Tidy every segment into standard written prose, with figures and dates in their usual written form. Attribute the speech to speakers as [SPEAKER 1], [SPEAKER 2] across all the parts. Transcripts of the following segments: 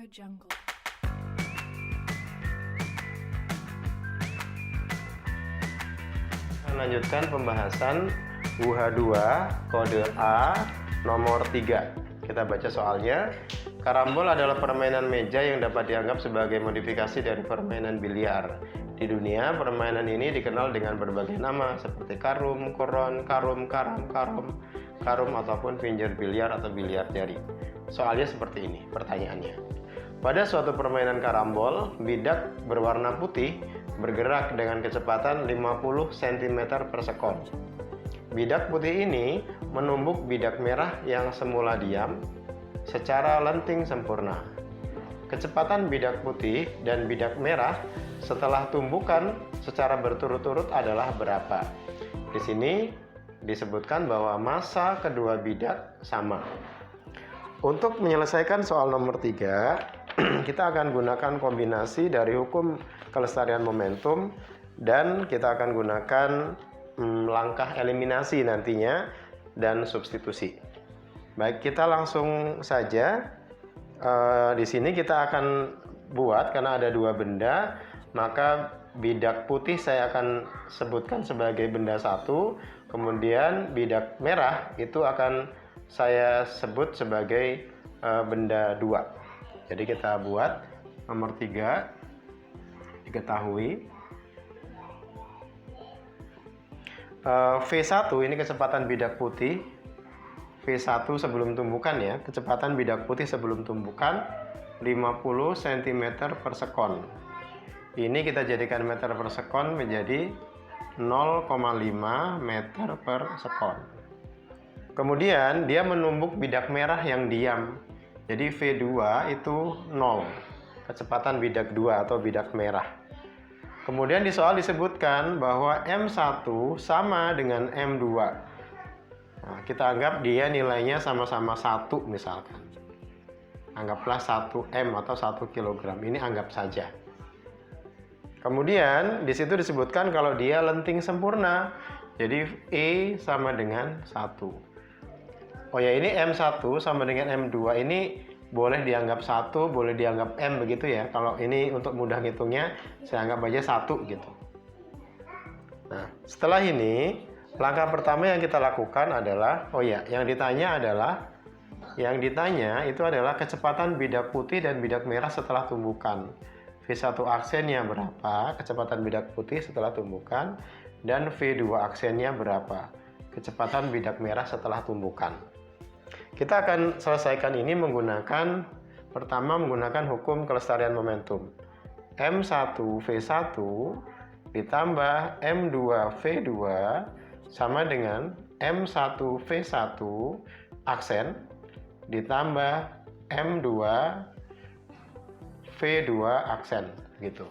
[SPEAKER 1] Jungle.
[SPEAKER 2] Melanjutkan pembahasan UH2 kode A nomor 3. Kita baca soalnya. Karambol adalah permainan meja yang dapat dianggap sebagai modifikasi dari permainan biliar. Di dunia, permainan ini dikenal dengan berbagai nama seperti karum, koron, karum, karum ataupun finger biliar atau biliar jari. Soalnya seperti ini pertanyaannya. Pada suatu permainan karambol, bidak berwarna putih bergerak dengan kecepatan 50 cm per sekon. Bidak putih ini menumbuk bidak merah yang semula diam secara lenting sempurna. Kecepatan bidak putih dan bidak merah setelah tumbukan secara berturut-turut adalah berapa? Di sini disebutkan bahwa massa kedua bidak sama. Untuk menyelesaikan soal nomor 3, kita akan gunakan kombinasi dari hukum kelestarian momentum dan kita akan gunakan langkah eliminasi nantinya dan substitusi. Baik, kita langsung saja. Di sini kita akan buat, karena ada dua benda, maka bidak putih saya akan sebutkan sebagai benda satu, kemudian bidak merah itu akan saya sebut sebagai benda dua. Jadi kita buat nomor 3, diketahui V1 ini kecepatan bidak putih, V1 sebelum tumbukan ya, kecepatan bidak putih sebelum tumbukan 50 cm per sekon. Ini kita jadikan meter per sekon menjadi 0,5 meter per sekon. Kemudian dia menumbuk bidak merah yang diam. Jadi V2 itu 0, kecepatan bidak 2 atau bidak merah. Kemudian di soal disebutkan bahwa M1 sama dengan M2. Nah, kita anggap dia nilainya sama-sama 1 misalkan. Anggaplah 1 M atau 1 kg. Ini anggap saja. Kemudian di situ disebutkan kalau dia lenting sempurna. Jadi E sama dengan 1. Oh ya, ini M1 sama dengan M2. Ini boleh dianggap 1, boleh dianggap M begitu ya. Kalau ini untuk mudah ngitungnya, saya anggap aja 1 gitu. Nah, setelah ini langkah pertama yang kita lakukan adalah, yang ditanya itu adalah kecepatan bidak putih dan bidak merah setelah tumbukan. V1 aksennya berapa, kecepatan bidak putih setelah tumbukan, dan V2 aksennya berapa, kecepatan bidak merah setelah tumbukan. Kita akan selesaikan ini pertama menggunakan hukum kelestarian momentum. M1 V1 ditambah M2 V2 sama dengan M1 V1 aksen ditambah M2 V2 aksen gitu.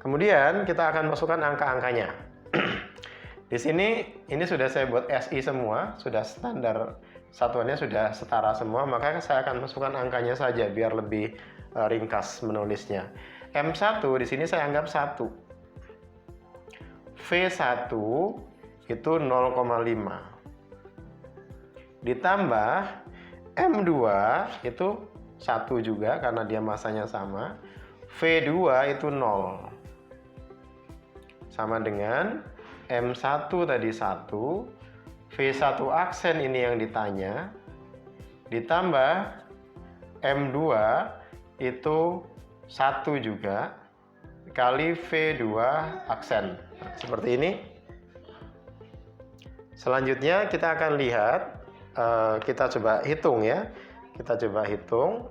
[SPEAKER 2] Kemudian kita akan masukkan angka-angkanya. Di sini ini sudah saya buat SI semua, sudah standar satuannya sudah setara semua, maka saya akan masukkan angkanya saja biar lebih ringkas menulisnya. M1 di sini saya anggap 1. V1 itu 0,5 ditambah M2 itu 1 juga karena dia masanya sama. V2 itu 0 sama dengan M1 tadi 1, V1 aksen ini yang ditanya ditambah M2 itu 1 juga kali V2 aksen. Seperti ini. Selanjutnya kita akan lihat, kita coba hitung ya. Kita coba hitung.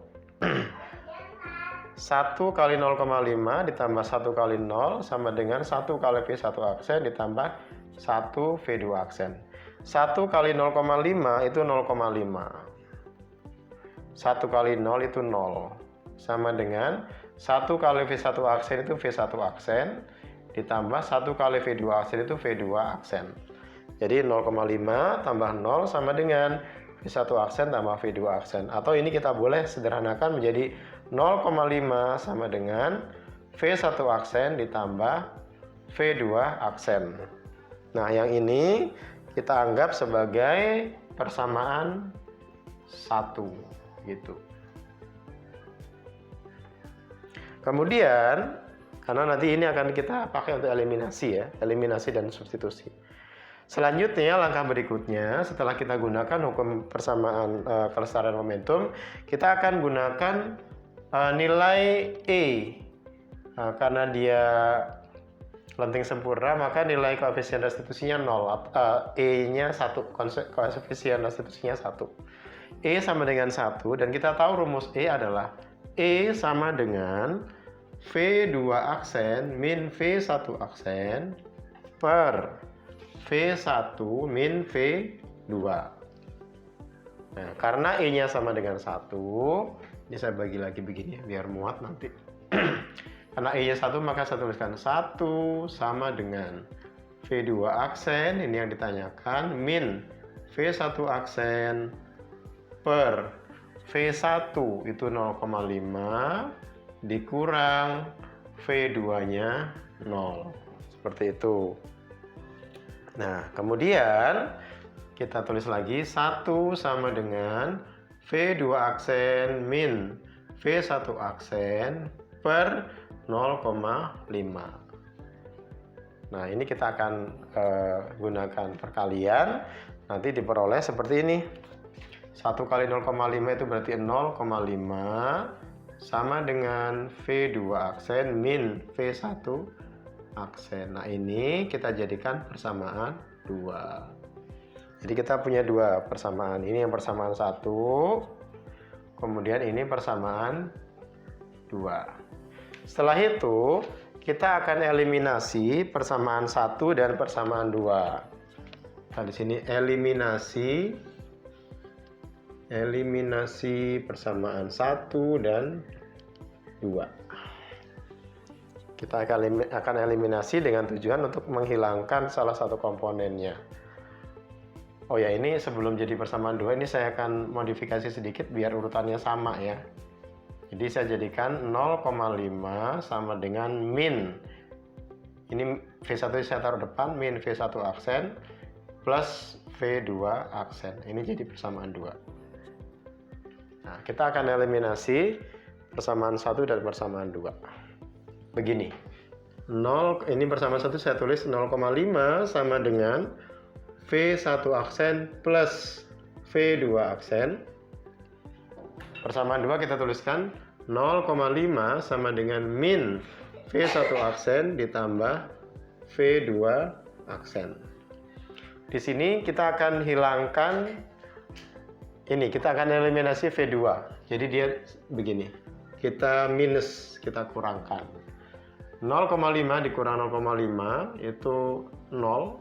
[SPEAKER 2] 1 kali 0,5 ditambah 1 kali 0 sama dengan 1 kali V1 aksen ditambah 1 V2 aksen. 1 kali 0,5 itu 0,5. 1 kali 0 itu 0. Sama dengan 1 kali V1 aksen itu V1 aksen ditambah 1 kali V2 aksen itu V2 aksen. Jadi 0,5 tambah 0 sama dengan V1 aksen tambah V2 aksen. Atau ini kita boleh sederhanakan menjadi 0,5 sama dengan V1 aksen ditambah V2 aksen. Nah, yang ini kita anggap sebagai persamaan 1 gitu. Kemudian, karena nanti ini akan kita pakai untuk eliminasi ya, eliminasi dan substitusi. Selanjutnya, langkah berikutnya, setelah kita gunakan hukum persamaan kelestarian momentum, kita akan gunakan nilai E. Karena dia lenting sempurna, maka nilai koefisien restitusinya 0. E-nya 1, koefisien restitusinya 1. E sama dengan 1, dan kita tahu rumus E adalah E sama dengan V2 aksen min V1 aksen per V1 min V2. Nah, karena E-nya sama dengan 1, ini saya bagi lagi begini biar muat nanti. Karena E-nya 1, maka saya tuliskan 1 sama dengan V2 aksen, ini yang ditanyakan, min V1 aksen per V1 itu 0,5 dikurang V2-nya 0. Seperti itu. Nah, kemudian kita tulis lagi 1 sama dengan V2 aksen min V1 aksen per 0,5. Nah, ini kita akan gunakan perkalian. Nanti diperoleh seperti ini. 1 kali 0,5 itu berarti 0,5 sama dengan V2 aksen min V1 aksen. Nah, ini kita jadikan persamaan 2. Jadi kita punya 2 persamaan. Ini yang persamaan 1, kemudian ini persamaan 2. Setelah itu, kita akan eliminasi persamaan 1 dan persamaan 2. Nah, di sini eliminasi persamaan 1 dan 2. Kita akan eliminasi dengan tujuan untuk menghilangkan salah satu komponennya. Oh ya, ini sebelum jadi persamaan 2, ini saya akan modifikasi sedikit biar urutannya sama ya. Jadi saya jadikan 0,5 sama dengan min. Ini V1 saya taruh depan, min V1 aksen plus V2 aksen. Ini jadi persamaan 2. Nah, kita akan eliminasi persamaan 1 dan persamaan 2. Begini. Ini persamaan 1 saya tulis 0,5 sama dengan V1 aksen plus V2 aksen. Persamaan 2 kita tuliskan 0,5 sama dengan min V1 aksen ditambah V2 aksen. Di sini kita akan hilangkan ini, kita akan eliminasi V2. Jadi dia begini. Kita minus, kita kurangkan. 0,5 dikurang 0,5 itu 0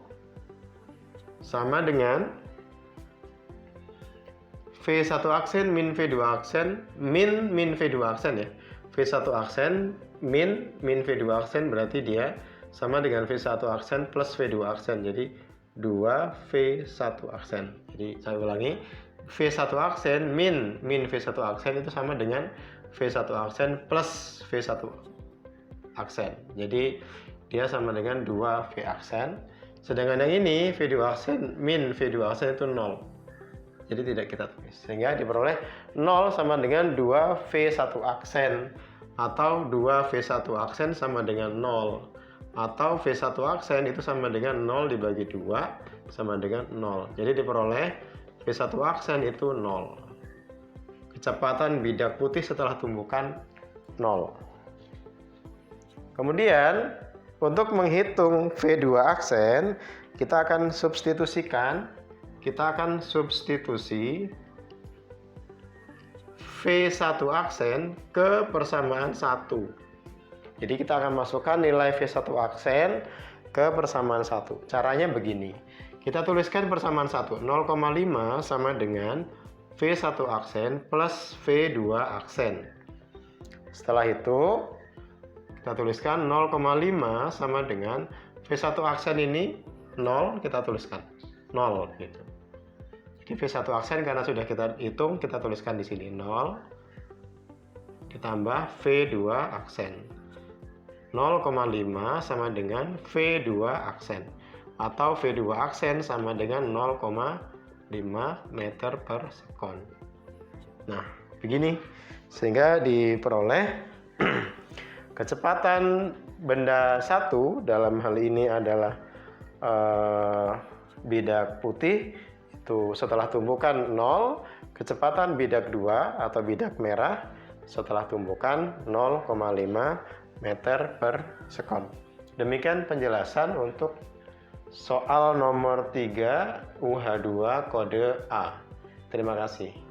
[SPEAKER 2] sama dengan V1 aksen min V2 aksen min V2 aksen ya. V1 aksen min V2 aksen berarti dia sama dengan V1 aksen plus V2 aksen. Jadi 2V1 aksen. Jadi saya ulangi, V1 aksen min V1 aksen itu sama dengan V1 aksen plus V1 aksen. Jadi dia sama dengan 2V aksen. Sedangkan yang ini V2 aksen min V2 aksen itu 0. Jadi tidak kita tulis. Sehingga diperoleh 0 sama dengan 2V1 aksen. Atau 2V1 aksen sama dengan 0. Atau V1 aksen itu sama dengan 0 dibagi 2 sama dengan 0. Jadi diperoleh V1 aksen itu 0. Kecepatan bidak putih setelah tumbukan 0. Kemudian untuk menghitung V2 aksen, kita akan substitusikan. Kita akan substitusi V1 aksen ke persamaan 1. Jadi kita akan masukkan nilai V1 aksen ke persamaan 1. Caranya begini. Kita tuliskan persamaan 1. 0,5 sama dengan V1 aksen plus V2 aksen. Setelah itu, kita tuliskan 0,5 sama dengan V1 aksen ini 0, kita tuliskan 0 gitu. Jadi V1 aksen karena sudah kita hitung, kita tuliskan di sini 0 ditambah V2 aksen. 0,5 sama dengan V2 aksen atau V2 aksen sama dengan 0,5 meter per sekon. Nah, begini sehingga diperoleh Kecepatan benda satu dalam hal ini adalah bidak putih itu setelah tumbukan 0, kecepatan bidak 2 atau bidak merah setelah tumbukan 0,5 meter per sekon. Demikian penjelasan untuk soal nomor 3 UH2 kode A. Terima kasih.